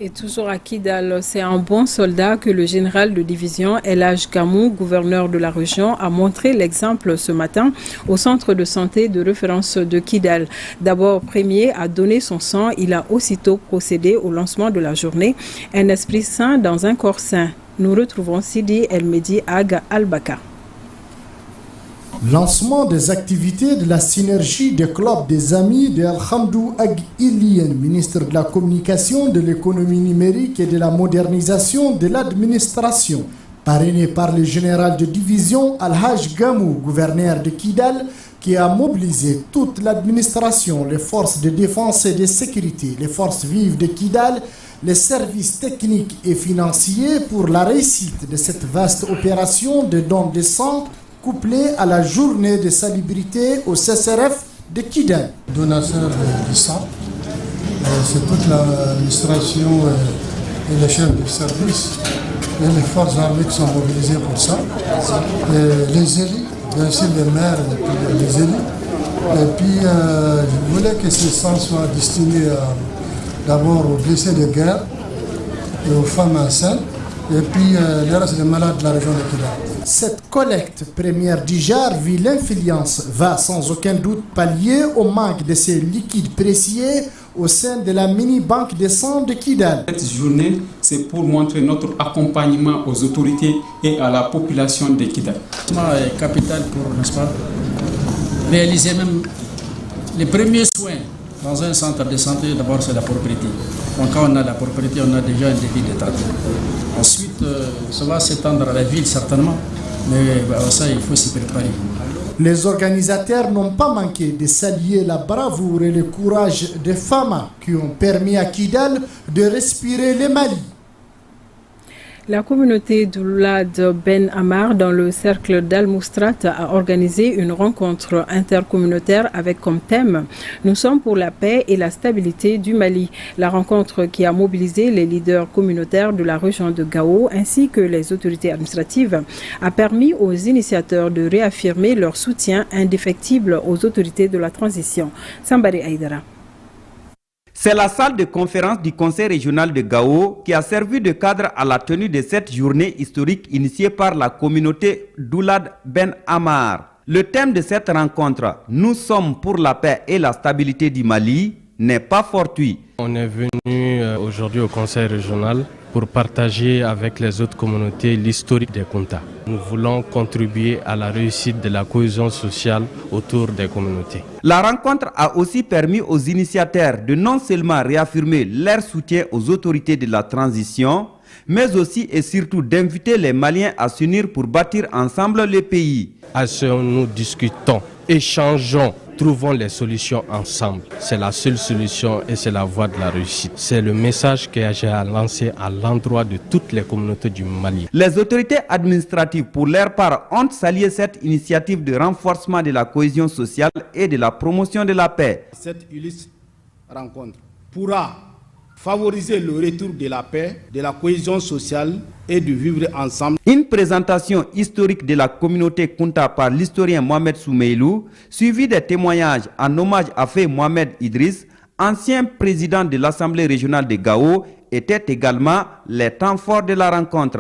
Et toujours à Kidal, c'est un bon soldat que le général de division El Hadj Gamou, gouverneur de la région, a montré l'exemple ce matin au centre de santé de référence de Kidal. D'abord premier à donner son sang, il a aussitôt procédé au lancement de la journée. Un esprit sain dans un corps sain. Nous retrouvons Sidi El Medi Aga Al-Baka. Lancement des activités de la synergie des clubs des amis de Alhamdou Ag Ilien, ministre de la Communication, de l'économie numérique et de la modernisation de l'administration. Parrainé par le général de division Al-Hadj Gamou, gouverneur de Kidal, qui a mobilisé toute l'administration, les forces de défense et de sécurité, les forces vives de Kidal, les services techniques et financiers pour la réussite de cette vaste opération de don de sang couplé à la journée de salubrité au CSRF de Kidal. Donateur du sang, c'est toute l'administration et les chefs de service et les forces armées qui sont mobilisées pour ça. Et les élus, bien sûr les maires et puis les élus. Et puis je voulais que ce sang soit destiné d'abord aux blessés de guerre et aux femmes enceintes et puis les restes des malades de la région de Kidal. Cette collecte première du JAR vit l'influence va sans aucun doute pallier au manque de ces liquides précieux au sein de la mini-banque de sang de Kidal. Cette journée, c'est pour montrer notre accompagnement aux autorités et à la population de Kidal. C'est capital pour, n'est-ce pas, réaliser même les premiers soins dans un centre de santé. D'abord, c'est la propriété. Donc, quand on a la propriété, on a déjà un débit de traitement. Ensuite, ça va s'étendre à la ville certainement, mais ça, il faut s'y préparer. Les organisateurs n'ont pas manqué de saluer la bravoure et le courage des femmes qui ont permis à Kidal de respirer le Mali. La communauté d'Oulad Ben Ammar dans le cercle d'Al-Moustrat a organisé une rencontre intercommunautaire avec comme thème « Nous sommes pour la paix et la stabilité du Mali ». La rencontre qui a mobilisé les leaders communautaires de la région de Gao ainsi que les autorités administratives a permis aux initiateurs de réaffirmer leur soutien indéfectible aux autorités de la transition. Sambari Aïdara. C'est la salle de conférence du Conseil régional de Gao qui a servi de cadre à la tenue de cette journée historique initiée par la communauté d'Oulad Ben Ammar. Le thème de cette rencontre, « Nous sommes pour la paix et la stabilité du Mali », n'est pas fortuit. On est venu aujourd'hui au Conseil régional pour partager avec les autres communautés l'historique des Kunta. Nous voulons contribuer à la réussite de la cohésion sociale autour des communautés. La rencontre a aussi permis aux initiateurs de non seulement réaffirmer leur soutien aux autorités de la transition, mais aussi et surtout d'inviter les Maliens à s'unir pour bâtir ensemble le pays. Asseyons-nous, discutons, échangeons, trouvons les solutions ensemble. C'est la seule solution et c'est la voie de la réussite. C'est le message que j'ai lancé à l'endroit de toutes les communautés du Mali. Les autorités administratives, pour leur part, ont salué cette initiative de renforcement de la cohésion sociale et de la promotion de la paix. Cette illustre rencontre pourra favoriser le retour de la paix, de la cohésion sociale et de vivre ensemble. Une présentation historique de la communauté Kunta par l'historien Mohamed Soumeilou, suivie des témoignages en hommage à Feu Mohamed Idriss, ancien président de l'Assemblée régionale de Gao, était également les temps forts de la rencontre.